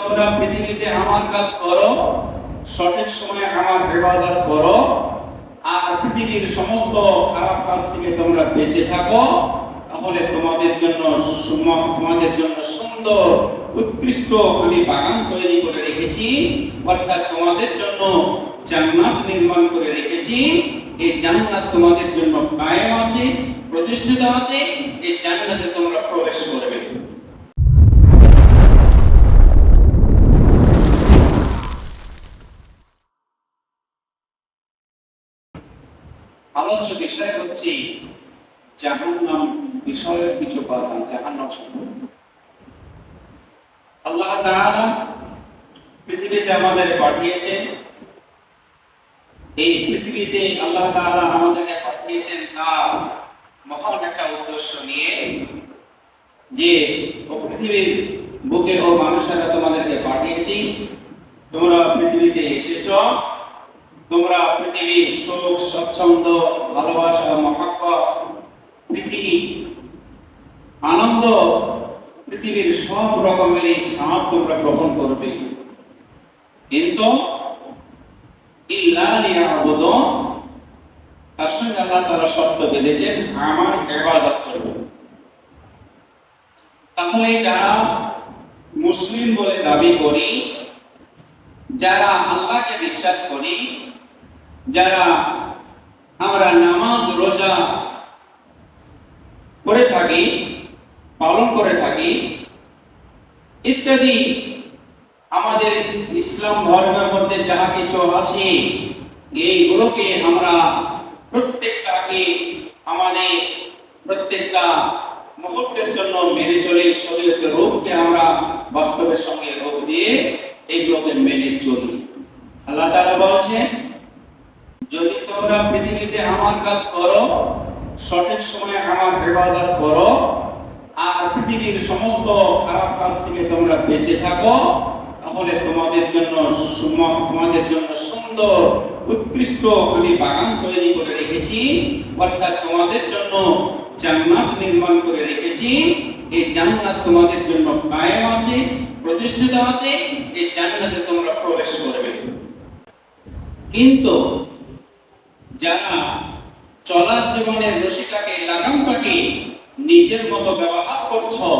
তোমরা পৃথিবীতে আমার কাজ করো, সঠিক সময়ে আমার ইবাদত করো, আর পৃথিবীর সমস্ত খারাপ কাজ থেকে তোমরা বেঁচে থাকো, তাহলে তোমাদের জন্য সুন্দর উৎকৃষ্ট আমি বাগান তৈরি করে রেখেছি, অর্থাৎ তোমাদের জন্য জান্নাত নির্মাণ করে রেখেছি। এই জান্নাত তোমাদের জন্য কায়েম আছে, প্রতিষ্ঠিত আছে। এই জান্নাতে তোমরা প্রবেশ করবে। আলোচ্য বিষয় হচ্ছে জাহান্নাম বিষয়ের কিছু কথা। জাহান্নাম সম্পর্কে আল্লাহ তাআলা পৃথিবীতে আমাদের পাঠিয়েছেন। এই পৃথিবীতে আল্লাহ তাআলা আমাদেরকে পাঠিয়েছেন তার মহান একটা উদ্দেশ্য নিয়ে, যে ও পৃথিবীর বুকে ও মানুষেরা তোমাদেরকে পাঠিয়েছি, তোমরা পৃথিবীতে এসেছো, তোমরা পৃথিবীর সুখ স্বচ্ছন্দ ভালোবাসা মহব্বত প্রীতি আনন্দ পৃথিবীর সব রকমের স্বাদ তোমরা গ্রহণ করবে, কিন্তু ইল্লা লিয়াবুদু, তার সঙ্গে আল্লাহ তাআলা শর্ত বেঁধেছেন আমার ইবাদত করবে। তাহলে যারা মুসলিম বলে দাবি করি, যারা আল্লাহকে বিশ্বাস করি, যারা আমরা নামাজ রোজা করে থাকি, পালন করে থাকি ইত্যাদি, আমাদের ইসলাম ধর্মের মধ্যে যাহা কিছু আছে, এইগুলোকে আমরা প্রত্যেকটাকে আমাদের প্রত্যেকটা মুহূর্তের জন্য মেনে চলে, শরীয়তের রূপকে আমরা বাস্তবের সঙ্গে রূপ দিয়ে এইগুলোকে মেনে চলি। আল্লাহ তাআলা বলেছেন, যদি তোমরা পৃথিবীতে আমার কাজ করো, সঠিক সময়ে আমার ইবাদত করো, আর পৃথিবীর সমস্ত খারাপ কাজ থেকে তোমরা বেঁচে থাকো, তাহলে তোমাদের জন্য সুন্দর উৎকৃষ্ট আমি বাগান তৈরি করে রেখেছি, অর্থাৎ তোমাদের জন্য জান্নাত নির্মাণ করে রেখেছি। এই জান্নাত তোমাদের জন্য কায়েম আছে, প্রতিষ্ঠিত আছে। এই জান্নাতে তোমরা প্রবেশ করবে। কিন্তু যারা চলার জীবনের রশিটাকে লাগামটাকে নিজের মতো ব্যবহার করছো,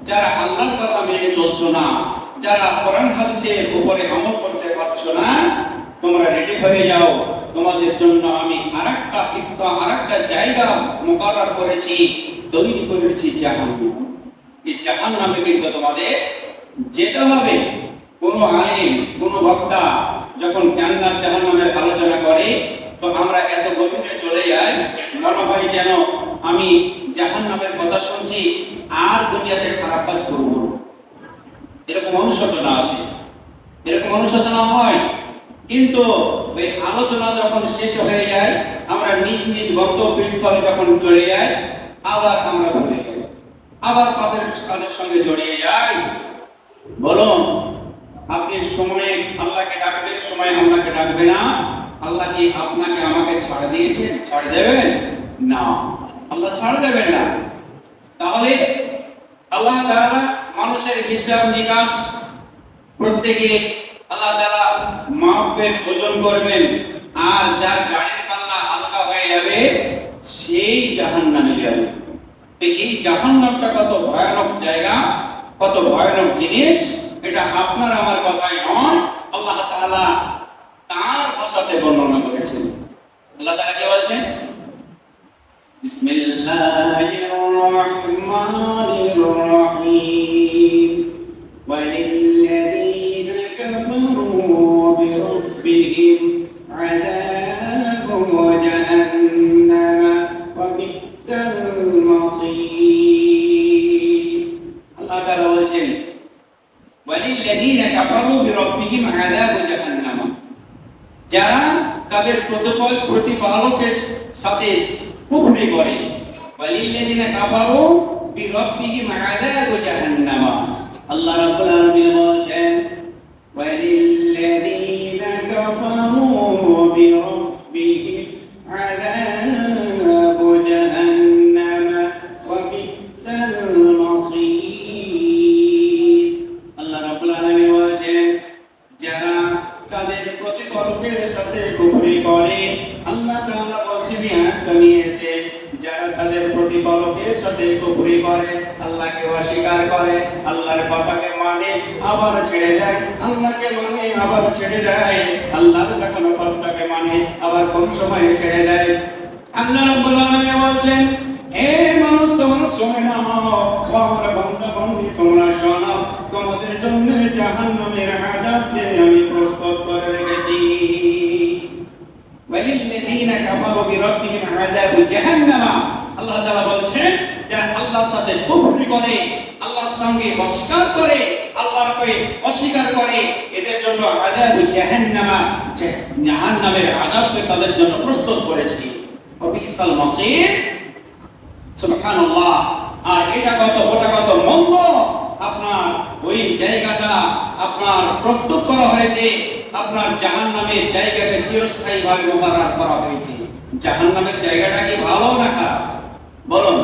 যারা আল্লাহর কথা মেনে চলছো না, যারা কোরআন হাদিসের উপরে আমল করতে পারছো না, তোমরা রেডি হয়ে যাও। তোমাদের জন্য আমি আরেকটা জায়গা মুকাররর করেছি, তৈরি করেছি জাহান্নাম। এই জাহান্নামে কিন্তু তোমাদের যেতে হবে। কোনো আলেম, কোনো বক্তা যখন জান্নাত জাহান্নামের আলোচনা করে, তো আমরা এত গভীরে চলে যাই, মনে হয় যেন আমি জাহান্নামের কথা শুনছি আর দুনিয়াতে খারাপ কাজ করব না। এরকম অনুশোচনা আসে, এরকম অনুশোচনা হয়। কিন্তু ওই আলোচনা যখন শেষ হয়ে যায়, আমরা নিজ নিজ গন্তব্যস্থলে যখন চলে যাই, আবার আমরা ভুলে যাই, আবার পাপের কাজের সঙ্গে জড়িয়ে যাই। বলুন, আপনি সময়ে আল্লাহকে ডাকবেন, সময় আল্লাহকে ডাকবে না? আল্লাহ কি আপনাকে আমাকে ছাড় দিয়েছেন? ছাড় দেবেন না, আল্লাহ ছাড় দেবেন না। তাহলে আল্লাহ তাআলা মানুষের হিসাব নিকাশ প্রত্যেকে আল্লাহ তাআলা মাপবেন, ওজন করবেন, আর যার গাড়ির পাল্লা হালকা হয়ে যাবে সেই জাহান্নামে যাবে। তো এই জাহান্নামটা কত ভয়ানক জায়গা, কত ভয়ানক জিনিস, এটা আপনার আমার কথাই নয়, আল্লাহ তাআলা তার ভাষাতে বর্ণনা করেছেন। আল্লাহ তাআলা কি বলছেন? বিসমিল্লাহির রহমানির রহিম, ওয়ালিল্লাযীনা কাফারু বিরাব্বিহিম আযাবু জাহান্নাম ওয়া বি'সাল মাসীর। আল্লাহ তাআলা বলছেন, ওয়ালিল্লাযীনা কাফারু বিরাব্বিহিম আযাবু জাহান্নাম, যারা তাদের প্রতিপালকের সাথে কুফরি করে। ওয়ালিল্লাযীনা কাফারু বিরাব্বিহিম আযাবু জাহান্নাম। আল্লাহ রাব্বুল আলামিন বলেন, ওয়ালিল্লাযীনা কাফারু বিরাব্বিহিম আযাবু জাহান্নাম ওয়া বি'সাল মাসীর। আল্লাহ রাব্বুল আলামিন প্রতিপালকের সাথে কুফরি করে। আল্লাহ তাআলা বলছেন আয়াতটা নিয়েছে, যারা তাদের প্রতিপালকের সাথে কুফরি করে, আল্লাহকে অস্বীকার করে, আল্লাহর কথাকে মানে আবার ছেড়ে দেয়, আল্লাহকে মানে আবার ছেড়ে দেয়, আল্লাহর যখন কথাকে মানে আবার কোন সময় ছেড়ে দেয়। আল্লাহ রাব্বুল আলামিন বলছেন, হে মানুষ তোমরা শুনে নাও, ও আমার বান্দা বান্দি তোমরা শোনো, তোমাদের জন্য জাহান্নামের আযাবকে আমি প্রস্তুত করে রেখেছি। ওয়ালিল্লাযীনা কাফারু বিরাব্বিহিম আযাবু জাহান্নাম। আল্লাহ তাআলা বলছেন, যারা আল্লাহর সাথে কুফরি করে, আল্লাহর সঙ্গে অস্বীকার করে, আল্লাহকে অস্বীকার করে, এদের জন্য আযাবু জাহান্নাম, জাহান্নামের আযাবকে তাদের জন্য প্রস্তুত করেছি। ওয়া বিসাল মাসীর। সুবহানাল্লাহ। আর এটা কত মন্দ আপনার ওই জায়গাটা আপনার প্রস্তুত করা হয়েছে, আপনার জাহান্নামের জায়গাকে চিরস্থায়ীভাবে মুকাররার করা হয়েছে। জাহান্নামের জায়গাটা কি ভালো না খারাপ? বলুন,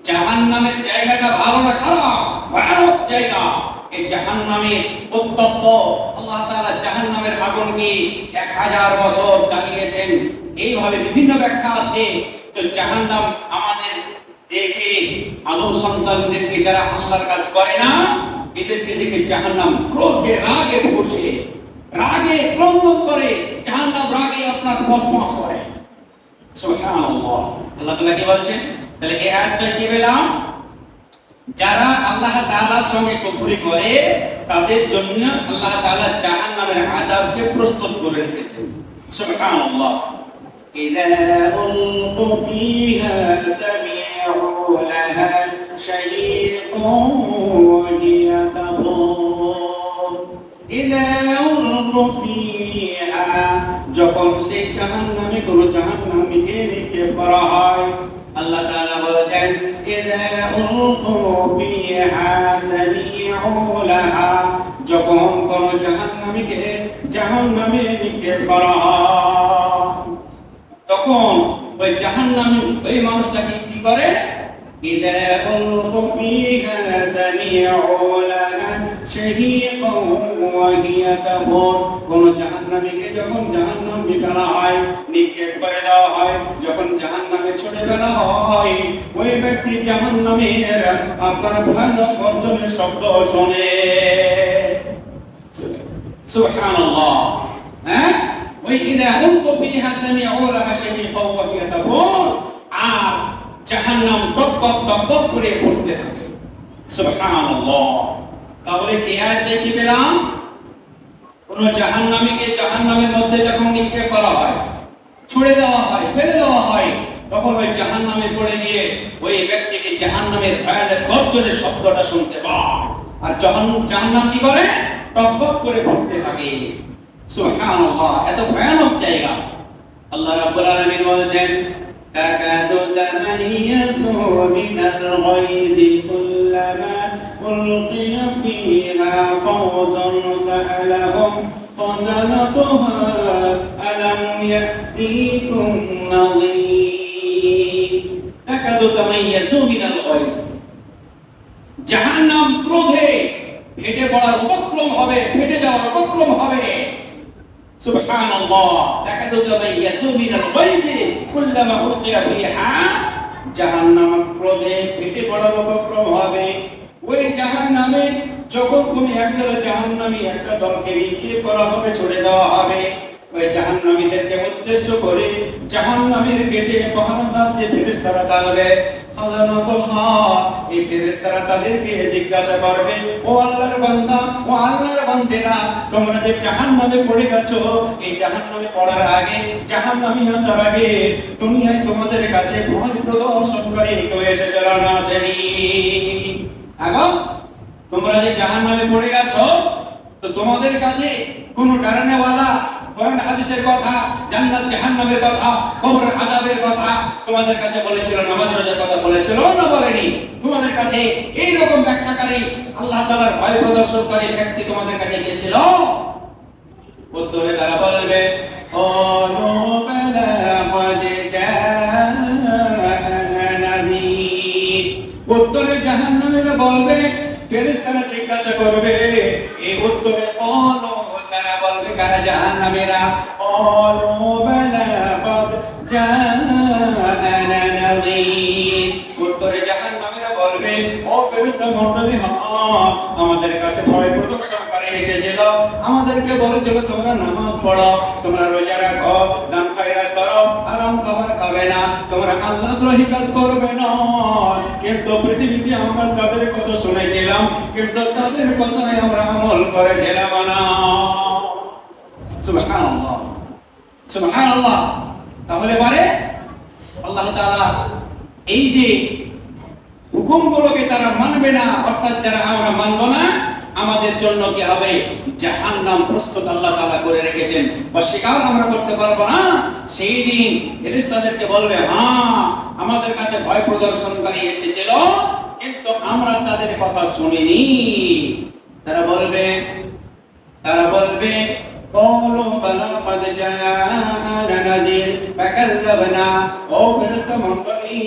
জাহান্নামের জায়গাটা ভালো না খারাপ? ভয়ানক জায়গা। এই জাহান্নামের উত্তপ্ত, আল্লাহ তাআলা জাহান্নামের আগুনকে 1000 বছর জ্বালিয়েছেন, এইভাবে বিভিন্ন ব্যাখ্যা আছে। তো জাহান্নাম আমাদের দেখে, আদম সন্তানদেরকে যারা আল্লাহর কাজ করে না, এদেরকে দেখে জাহান্নাম ক্রোধে রাগে বসে, রাগে ক্রন্দন করে, জাহান্নাম রাগে আপনার মসমস করে। সুবহানাল্লাহ। আল্লাহ তাআলা কি বলছেন? তাহলে এই আয়াতটা কি পেলাম? যারা আল্লাহ তাআলার সঙ্গে কুফরি করে তাদের জন্য আল্লাহ তাআলা জাহান্নামের আযাবকে প্রস্তুত করে রেখেছেন। সুবহানাল্লাহ। ইযা উলকু ফিহা সামি'উ লাহা শাহীকুন ওয়া হিয়া তাফুর। ইযা উলকু ফিহা, যখন সেই জাহান্নামে কোন জাহান্নামীকে নিক্ষেপ করা হয়, আল্লাহ তাআলা বলেছেন, ইযা উলকু ফিহা সামি'উ লাহা, যখন কোন জাহান্নামীকে জাহান্নামে নিক্ষেপ করা হয়, তখন ওই জাহান্নামী ওই মানুষটাকে কি করে? ইযা উলকু ফিহা সামি'উ লাহা শাহীকুন ওয়া হিয়া তাফুর। কোন জাহান্নামীকে যখন জাহান্নামে ফেলা হয়, নিক্ষেপ করে দেওয়া হয়, যখন জাহান্নামে ছুড়ে ফেলা হয়, ওই ব্যক্তি জাহান্নামের আপনার ভয়ানক গর্জনের শব্দ শোনে। সুবহানাল্লাহ। হ্যাঁ, ওই ইযা উলকু ফিহা সামি'উ লাহা শাহীকুন ওয়া হিয়া তাফুর, আর জাহান্নাম টক করে পড়তে থাকে। সুবহানাল্লাহ। তাহলে কি আয়াতে কি পেলাম? কোন জাহান্নামীকে জাহান্নামের মধ্যে যখন নিক্ষেপ করা হয়, ছুড়ে দেওয়া হয়, ফেলে দেওয়া হয়, তখন ওই জাহান্নামে পড়ে গিয়ে ওই ব্যক্তিকে জাহান্নামের ভয়ানক গর্জনের শব্দটা শুনতে পায়, আর জাহান্নাম কি করে? টক করে পড়তে থাকে। সুবহানাল্লাহ। এত ভয়ানক জায়গা। আল্লাহ রাব্বুল আলামিন বলেছেন, তাকাদু তামাইয়াসু মিনাল গায়জি কুল্লামা উলকিয়া ফিহা ফাওজুন সাআলাহুম খাযানাতুহা আলাম ইয়াতিকুম নাযীর। তাকাদু তামাইয়াসু মিনাল গায়জ, জাহান্নাম ক্রোধে ফেটে পড়ার উপক্রম হবে, ফেটে যাওয়ার উপক্রম হবে। সুবহানাল্লাহ। তাকাদু তামাইয়াসু মিনাল গায়জি কুল্লামা উলকিয়া ফিহা, জাহান্নাম ক্রোধে ফেটে পড়ার উপক্রম হবে। ওই জাহান্নামে যখন কোন একদল জাহান্নামী একটা দলকে নিক্ষেপ করা হবে, ছুড়ে দেওয়া হবে, ওই জাহান্নামীদেরকে উদ্দেশ্য করে জাহান্নামের গেটে পাহারাদার যে ফেরেশতারা থাকবে, এই ফেরেশতারা তাদেরকে জিজ্ঞাসা করবে, ও আল্লাহর বান্দা, ও আল্লাহর বান্দেরা, তোমরা যে জাহান্নামে পড়ে গেছো, এই জাহান্নামে পড়ার আগে, জাহান্নামী আসার আগে দুনিয়ায় তোমাদের কাছে ভয় প্রদর্শনকারী কেউ এসেছিল না? আসেনি? এখন তোমরা যে জাহান্নামে পড়ে গেছো, তো তোমাদের কাছে কোন ডরানেওয়ালা কোরআন হাদিসের কথা, জান্নাত জাহান্নামের কথা, কবরের আযাবের কথা তোমাদের কাছে বলেছিল, নামাজ রোজার কথা বলেছিল না বলেনি? তোমাদের কাছে এই রকম ব্যাখ্যাকারী, আল্লাহ তাআলার ভয় প্রদর্শনকারী ব্যক্তি তোমাদের কাছে গিয়েছিল? উত্তরে তারা বলবে, ক্বালু বালা ক্বাদ জাআনা নাযীর। উত্তরে জাহান্নামীরা বলবে, ফেরেশতারা জিজ্ঞাসা করবে, এই উত্তরে ক্বালু, তারা বলবে, কারা জাহান্নামীরা ক্বালু বালা ক্বাদ জাআনা নাযীর, উত্তরে জাহান্নামীরা বলবে, ও ফেরেশতা মণ্ডলী, হ্যাঁ আমাদের কাছে ভয় প্রদর্শনকারী এসেছিল, আমাদেরকে বলেছিল তোমরা নামাজ পড়ো, তোমরা রোজা রাখো, দান খয়রাত করো, হারাম খাবার খাবে না, তোমরা আল্লাহদ্রোহী কাজ করবে না। কিন্তু পৃথিবীতে আমরা তাদের কথা শুনেছিলাম, কিন্তু তাদের কথায় আমরা আমল করেছিলাম না। সুবহানাল্লাহ, সুবহানাল্লাহ। তাহলে পারে আল্লাহ তাআলা এই যে হুকুমগুলোকে তারা মানবে না, অর্থাৎ যারা আমরা মানব না, আমাদের জন্য কি হবে? জাহান্নাম প্রস্তুত আল্লাহ তাআলা করে রেখেছেন। অস্বীকার আমরা করতে পারবো না। সেই দিন ফেরেশতাদেরকে বলবে, হ্যাঁ আমাদের কাছে ভয় প্রদর্শনকারী এসেছিল, কিন্তু আমরা তাদের কথা শুনিনি। তারা বলবে قالوا بلى قد جاءنا نذير فكذبنا, ও ফেরেশতা মণ্ডলী,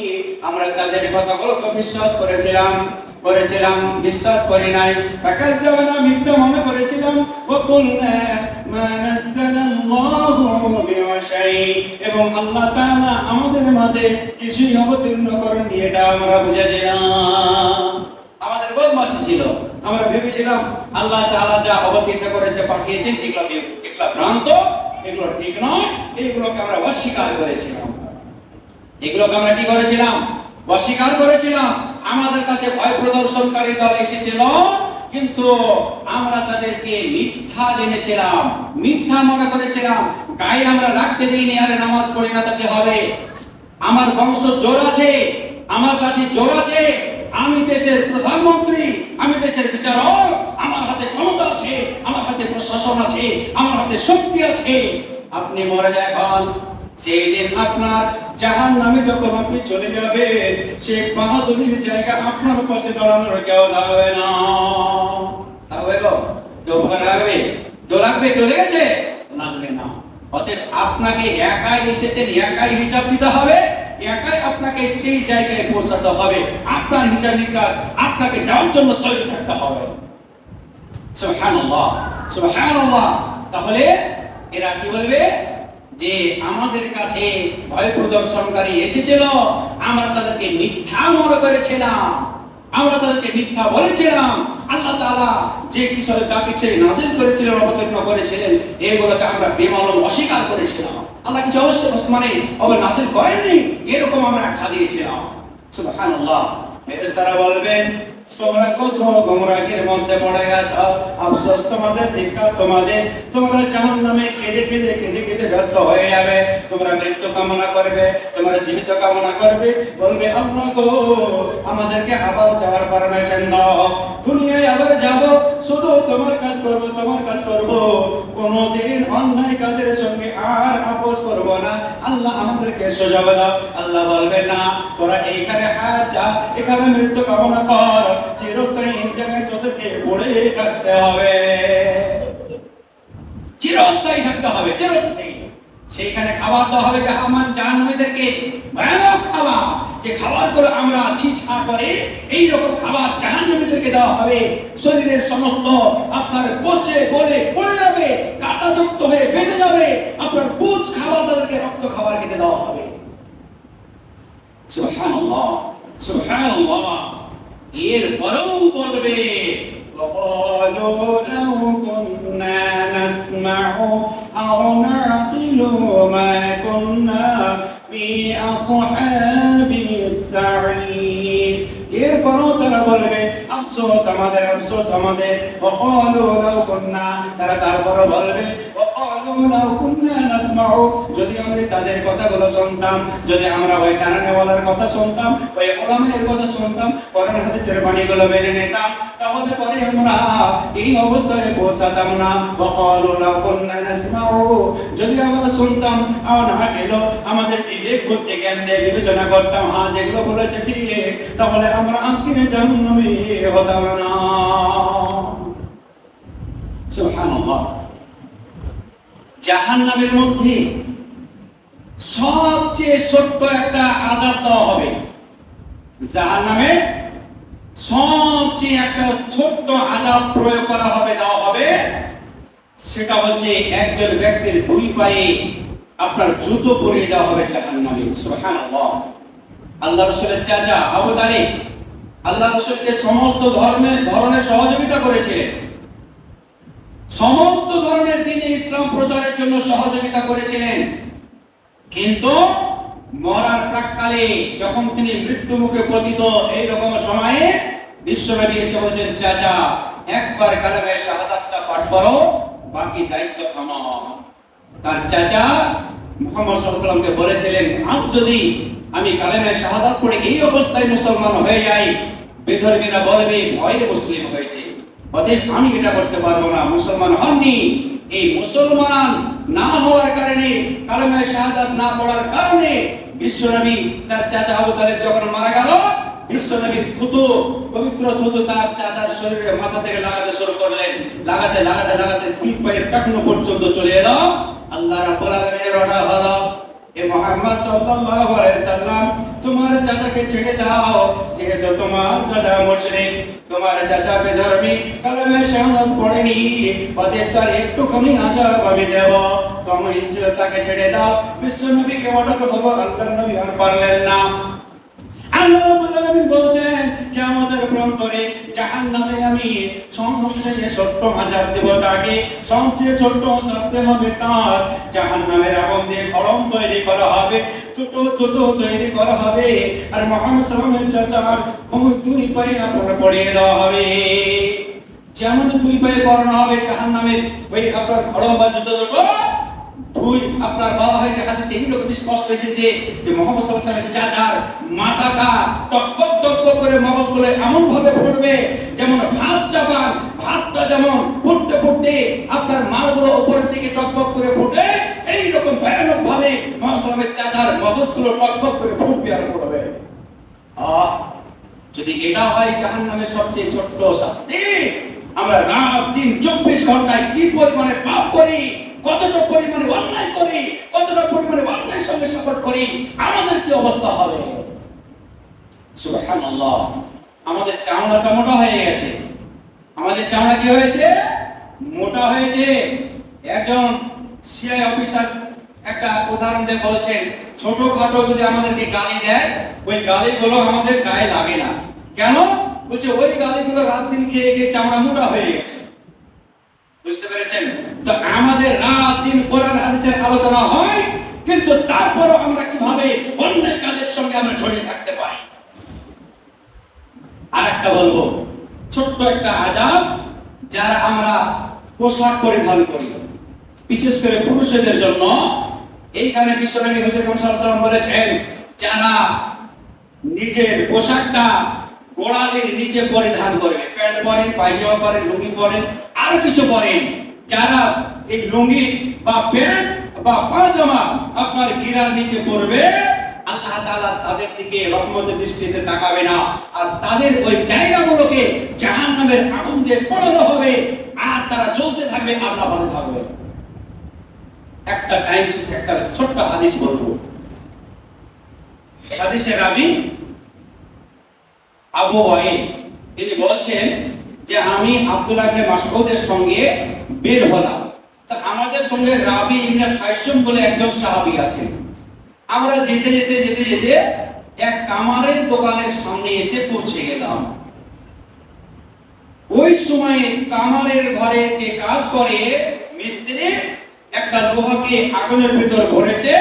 আমরা তাদের কথাগুলোকে বিশ্বাস করেছিলাম, বিশ্বাস করি নাই। ফাকাযযাবনা, মিথ্যা মনে করেছিলাম। ওয়া কুলনা মা নাযালাল্লাহু বিশাই, এবং আল্লাহ তাআলা আমাদের মাঝে কিছুই অবতীর্ণ করেননি, এটা আমরা বুঝেছিলাম। আমাদের বদমাশি ছিল, আমরা ভেবেছিলাম আল্লাহ তাআলা যা অবতীর্ণ করেছে, পাঠিয়েছেন, এগুলো ভ্রান্ত, এগুলো ঠিক নয়, এগুলোকে আমরা অস্বীকার করেছিলাম। এগুলোকে আমরা কি করেছিলাম? অস্বীকার করেছিলাম। আমাদের কাছে ভয় প্রদর্শনকারী দল এসেছিল, কিন্তু আমরা তাদেরকে মিথ্যা জেনেছিলাম, মিথ্যা মনে করেছিলাম, গায়ে আমরা রাখতে দেইনি। আরে নামাজ পড়ি না তাতে হবে? আমার বংশ জোর আছে, আমার লাঠি জোর আছে, আমি দেশের প্রধানমন্ত্রী, আমি দেশের বিচারক, আমার হাতে ক্ষমতা আছে, আমার হাতে প্রশাসন আছে, আমার হাতে শক্তি আছে। আপনি মরে যাবেন, সেই দিন আপনার জাহান্নামে যখন আপনি চলে যাবেন, সেই বাহাদুরির জায়গা আপনার পাশে দাঁড়ানোর কেউ থাকবে না। থাকবে গো? কেউ রাখবে? কেউ রাখবে? চলে গেছে? লাগবে না। অতএব আপনাকে একাই এসেছেন, একাই হিসাব দিতে হবে, একাই আপনাকে সেই জায়গায় পৌঁছাতে হবে। আপনার হিসাব নিকাশ আপনাকে যাওয়ার জন্য তৈরি থাকতে হবে। সুবহানাল্লাহ, সুবহানাল্লাহ। তাহলে এরা কি বলবে? যে আমাদের কাছে ভয় প্রদর্শনকারী এসেছিল, আমরা তাদেরকে মিথ্যা মনে করেছিলাম, আমরা তাদেরকে মিথ্যা বলেছিলাম। আল্লাহ তাআলা যে কিছু যা কিছু নাযিল করেছিলেন, অবতীর্ণ করেছিলেন, এগুলোকে আমরা বেমালুম অস্বীকার করেছিলাম। আল্লাহ কিছু অবশ্যই মানে নাযিল করেননি, এরকম আমরা আখ্যা দিয়েছিলাম। সুবহানাল্লাহ। ফেরেশতারা বলবেন, তোমরা কত গোমরাহির মধ্যে পড়ে গেছো, আফসোস তোমাদের, ধিক্কার তোমাদের। তোমরা জাহান্নামে কেঁদে কেঁদে ব্যস্ত হয়ে যাবে। তোমরা মৃত্যু কামনা করবে, তোমরা জীবিত কামনা করবে, বলবে আল্লাহ গো আমাদেরকে আবার যাওয়ার পারমিশন দাও, দুনিয়ায় আবার যাব, শুধু তোমার কাজ করব, তোমার কাজ করব, কোনদিন অন্যায় কাজের সঙ্গে আর আপোস করব না। আল্লাহ আমাদেরকে সুযোগ দাও। আল্লাহ বলবে না, তোরা এইখানে যা, এখানে মৃত্যু কামনা কর, চিরস্থায়ী জায়গায় তোদেরকে পড়ে থাকতে হবে, চিরস্থায়ী থাকতে হবে, চিরস্থায়ী। সেইখানে খাবার দেওয়া হবে জাহান্নামীদেরকে, ভয়ানক খাবার, যে খাবারগুলো আমরা ছিছা করে এই রকম খাবার জাহান্নামীদেরকে দেওয়া হবে। শরীরের সমস্ত আপনার পচে গলে পড়ে যাবে, কাঁটাযুক্ত হয়ে বেঁধে যাবে, আপনার পুজ খাবার তাদেরকে রক্ত খাবার খেতে দেওয়া হবে। সুবহানাল্লাহ, সুবহানাল্লাহ। এরপরেও বলবে, وقالوا لو كنا نسمع أو نعقل ما كنا في أصحاب السعير। এরপরও তারা বলবে, আফসোস আমাদের, আফসোস আমাদের। وقالوا لو كنا, তারা তারপরও বলবে, وقالوا لو كنا نسمع, যদি আমরা তাদের কথাগুলো শুনতাম, যদি আমরা ওই কারণেওয়ালার কথা শুনতাম, ওই ওলামায়ের কথা শুনতাম, কোরআন হাদিসের বাণীগুলো মেনে নিতাম, তাহলে পরে আমরা এই অবস্থায় পৌঁছাতাম না। وقالوا لو كنا نسمع, যদি আমরা শুনতাম, আর না গেলো আমাদের বিবেক বুদ্ধি জ্ঞান দিয়ে বিবেচনা করতাম, হ্যাঁ যেগুলো বলেছে ঠিক, তাহলে আমরা আজকে জাহান্নামে হতাম না। সুবহানাল্লাহ। জাহান্নামের মধ্যে সবচেয়ে ছোট্ট একটা আযাব দেওয়া হবে। জাহান্নামে সবচেয়ে একটা ছোট্ট আযাব প্রয়োগ করা হবে, দেওয়া হবে। সেটা হচ্ছে একজন ব্যক্তির দুই পায়ে আপনার জুতো পরিয়ে দেওয়া হবে জাহান্নামে। সুবহানাল্লাহ। আল্লাহ রাসূলের চাচা আবু তালিব আল্লাহ রাসূলকে সমস্ত ধরনের সহযোগিতা করেছিলেন, সমস্ত ধরনের দ্বীন ইসলাম প্রচারের জন্য সহযোগিতা করেছিলেন। কিন্তু মরার প্রাক্কালে যখন তিনি মৃত্যু মুখে পতিত এই রকম সময়ে বিশ্বনবী এসে বলেছেন, চাচা একবার কালেমে শাহাদাতটা পাঠ করো, বাকি দায়িত্ব আমার। তার চাচা মুহাম্মদ সাল্লাল্লাহু আলাইহি ওয়াসাল্লামকে বলেছিলেন, আজ যদি আমি কালেমে শাহাদাত পড়ে এই অবস্থায় মুসলমান হয়ে যাই, বিধর্মীরা বলবে ভয়ে মুসলিম হয়েছে, অতএব আমি এটা করতে পারবো না। মুসলমান হননি, এই মুসলমান না হওয়ার কারণে, কালেমে শাহাদাত না পড়ার কারণে বিশ্বনবী তার চাচা আবু তালিব যখন মারা গেল, বিশ্বনবী থুতু, পবিত্র থুতু তার চাচার শরীরে মাথা থেকে লাগাতে শুরু করলেন। লাগাতে লাগাতে লাগাতে দুই পায়ের টাকনো পর্যন্ত চলে এলো। আল্লাহ রাব্বুল আলামিনের অর্ডার হলো, এ মুহাম্মদ সাল্লাল্লাহু আলাইহি সাল্লাম, তোমার চাচাকে ছেড়ে দাও, যেহেতু তোমার চাচা মুশরিক, তোমার চাচা বেধর্মী, কালেমে শাহাদাত পড়েনি, অতএব তার একটুখানি আযাব আমি দেব, তুমি তাকে ছেড়ে দাও। বিশ্বনবীকে অর্ডার হলো, আল্লাহর নবী আর পারলেন না। আল্লাহ রাব্বুল আলামিন বলছেন, কিয়ামতের প্রান্তরে জাহান্নামে আমি সবচেয়ে ছোট্ট আযাব দেব তাকে, সবচেয়ে ছোট্ট শাস্তি হবে তার। জাহান্নামের আগুন দিয়ে খড়ম তৈরি করা হবে, দুটো তৈরি করা হবে, আর মুহাম্মদ সাল্লাল্লাহু আলাইহি ওয়াসাল্লামের দুই পায়ে আপনার পড়িয়ে দেওয়া হবে। যেমন দুই পায়ে পরানো হবে জাহান্নামের ওই আপনার খড়ম বা জুতো দুটো, দুই আপনার বলা হয় যে হাদিসে এইরকম স্পষ্ট এসেছে যে মুহাম্মদ সাল্লাল্লাহু আলাইহি ওয়াসাল্লামের চাচার মাথাটা টকবক টকবক করে মগজগুলো এমন ভাবে ফুটবে যেমন ভাত চাপান, ভাতটা যেমন ফুটতে ফুটতে আপনার মালগুলো উপরের দিকে টকবক করে ফুটে, এই রকম ভয়ানক ভাবে মুহাম্মদ সাল্লাল্লাহু আলাইহি ওয়াসাল্লামের চাচার মগজগুলো টকবক করে ফুটবে আর পড়বে। যদি এটা হয় জাহান্নামের সবচেয়ে ছোট্ট শাস্তি, আমরা রাত দিন 24 ঘন্টায় কি পরিমাণে পাপ করি, কতটা পরিমাণে অন্যায় করি, কতটা পরিমাণে অন্যায়ের সঙ্গে সাপোর্ট করি, আমাদের কি অবস্থা হবে। সুবহানাল্লাহ। আমাদের চামড়াটা মোটা হয়ে গেছে, আমাদের চামড়া কি হয়েছে, মোটা হয়েছে। একজন সিআই অফিসার একটা উদাহরণ দিয়ে বলছেন, ছোটখাটো যদি আমাদেরকে গালি দেয়, ওই গালিগুলো আমাদের গায়ে লাগে না। কেন? বলছে ওই গালিগুলো রাত দিন খেয়ে খেয়ে চামড়া মোটা হয়ে গেছে। বুঝতে পেরেছেন? তো আমাদের রাত দিন কোরআন হাদিসের আলোচনা হয়, কিন্তু তারপরও আমরা কিভাবে অন্যায় কাজের সঙ্গে আমরা জড়িয়ে থাকতে পারি। আরেকটা বলবো, ছোট্ট একটা আযাব, যারা আমরা পোশাক পরিধান করি, বিশেষ করে পুরুষদের জন্য। এইখানে বিশ্বনবী হুজুর সাল্লাল্লাহু আলাইহি ওয়াসাল্লাম বলেছেন, যারা নিজের পোশাকটা গোড়ালির নিচে পরিধান করবে, প্যান্ট পরেন, পায়জামা পরেন, লুঙ্গি পরেন, আরো কিছু পরেন, যারা এই লুঙ্গি বা প্যান্ট বা পায়জামা আপনার গিরার নিচে পরবে, আল্লাহ তাআলা তাদের দিকে রহমতের দৃষ্টিতে তাকাবে না, আর তাদের ওই জায়গাগুলোকে জাহান্নামের আগুন দিয়ে পোড়ানো হবে, আর তারা চলতে থাকবে, আল্লাহ ভালো থাকবে। একটা টাইম শেষে একটা ছোট্ট হাদিস বলবো। হাদিসের রাবী আবু ওয়াইল, তিনি বলছেন যে আমি আব্দুল্লাহ ইবনে মাসউদের সঙ্গে বের হলাম। তা আমাদের সঙ্গে রাবী ইবনে খাইসুম বলে একজন সাহাবী আছেন। আমরা যেতে যেতে যেতে যেতে এক কামারের দোকানের সামনে এসে পৌঁছে গেলাম। ওই সময় কামারের ঘরে যে কাজ করে মিস্ত্রি একটা লোহাকে আগুনের ভিতর ভরেছে,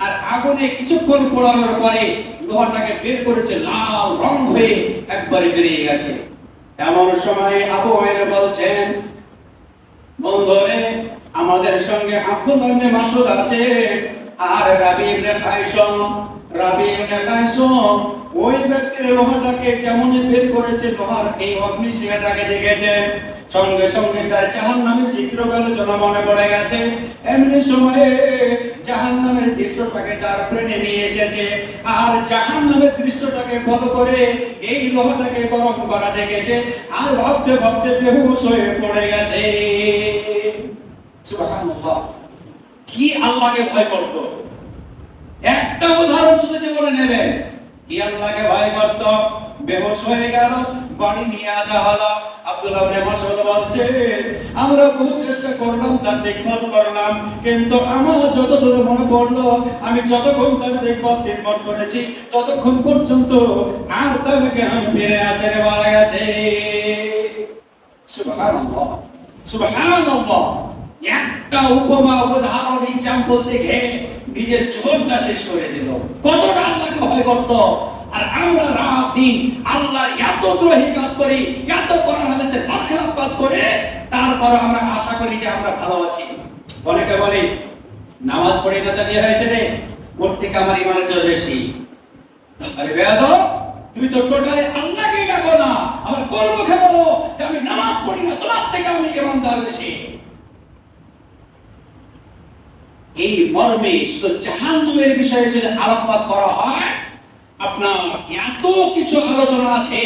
আর আগুনে কিছুক্ষণ পোড়ানোর পরে লোহাটাকে বের করেছে, লাল রং হয়ে একবারে বেরিয়ে গেছে। এমন সময় আবু ওয়াইল বলছেন, বন্ধুরে আমাদের সঙ্গে আব্দুল্লাহ ইবনে মাসউদ আছে আর রাবী ইবনে খাইসুম। রাবী ইবনে খাইসুম ওই ব্যক্তির লোহাটাকে যেমন বের করেছে, লোহার এই অগ্নিশিখাটাকে দেখেছেন, সঙ্গে সঙ্গে তার জাহান্নামের চিত্রকালোচনা মনে পড়ে গেছে। এমনি সময়ে জাহান্নামের দৃশ্যটাকে তার প্রেমে নিয়ে এসেছে, আর জাহান্নামের দৃশ্যটাকে ফলো করে এই লোহাটাকে গরম করা দেখেছে, আর ভাবতে ভাবতে বেহুশ হয়ে পড়ে গেছে। সুবহানাল্লাহ। কি আল্লাহকে ভয় করত! একটা উদাহরণ শুধু জীবনে নেবেন, কি আল্লাহকে ভয় করত, বেহুশ হয়ে গেল, বাড়ি নিয়ে আসা হলো। আব্দুল্লাহ ইবনে মাসউদ বলছেন, আমরা বহু চেষ্টা করলাম, তার দেখভাল করলাম, কিন্তু আমার যতদূর মনে পড়লো, আমি যতক্ষণ তার দেখভাল করেছি ততক্ষণ পর্যন্ত আর তাকে আমি ফিরে আসে মারা গেছে। সুবহানাল্লাহ, সুবহানাল্লাহ। একটা উপমা, উদাহরণ, এক্সাম্পল দেখে নিজের জীবনটা শেষ করে দিল। কতটা আল্লাহকে ভয় করত। আর আমরা রাত দিন আল্লাহর এত দ্রোহী কাজ করি, এত কোরআন হাদিসের খারাপ কাজ করে, তারপর আমরা আশা করি যে আমরা ভালো আছি। অনেকে বলে নামাজ পড়ে না জানিয়ে হয়েছে রে, ওর থেকে আমার ইমানের জোর বেশি। আরে বেয়াদব, তুমি তো টোটালি আল্লাহকে ডাকো না, আমার কোন মুখে বলো যে আমি নামাজ পড়ি না, তোমার থেকে আমি ইমানদার বেশি। এই মর্মে শুধু জাহান্নামের বিষয়ে যদি আলোকপাত করা হয়, আপনার এত কিছু আলোচনা আছে,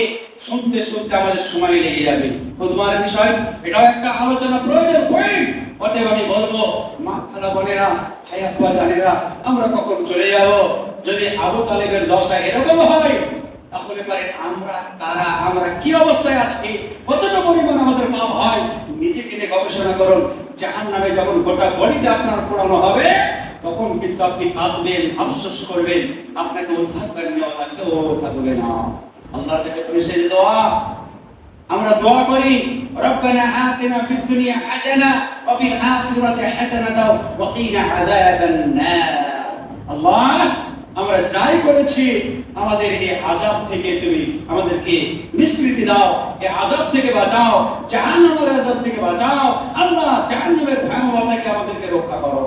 শুনতে শুনতে আমাদের সময় লেগে যাবে। তোমার বিষয় এটাও একটা আলোচনা প্রয়োজন পয়েন্ট। অতএব আমি বলবো, মা খালা বোনেরা, ভাই আব্বা জানেরা, আমরা কখন চলে যাব? যদি আবু তালেবের দশা এরকম হয়, তাহলে পরে আমরা কি অবস্থায় আছি, কতটা পরিমাণ আমাদের পাপ হয়, নিজেকে নিয়ে গবেষণা করুন। জাহান্নামে যখন গোটা বডিতে আপনার পোড়ানো হবে, তখন কিন্তু আপনি কাঁদবেন, আফসোস করবেন, আপনাকে উদ্ধার করে নেওয়া কেউ থাকবে না। আল্লাহর কাছে পরিশেষ দোয়া, আমরা দোয়া করি, রব্বানা আতিনা ফিদ দুনিয়া হাসানা ওয়া ফিল আখিরাতি হাসানাতাও ওয়া কিনা আযাবান নার। আল্লাহ, আমরা যাই করেছি, আমাদের এই আযাব থেকে তুমি আমাদেরকে নিষ্কৃতি দাও, এই আযাব থেকে বাঁচাও, জাহান্নামের আযাব থেকে বাঁচাও। আল্লাহ, জাহান্নামের ভয়াবহতা থেকে আমাদেরকে রক্ষা করো।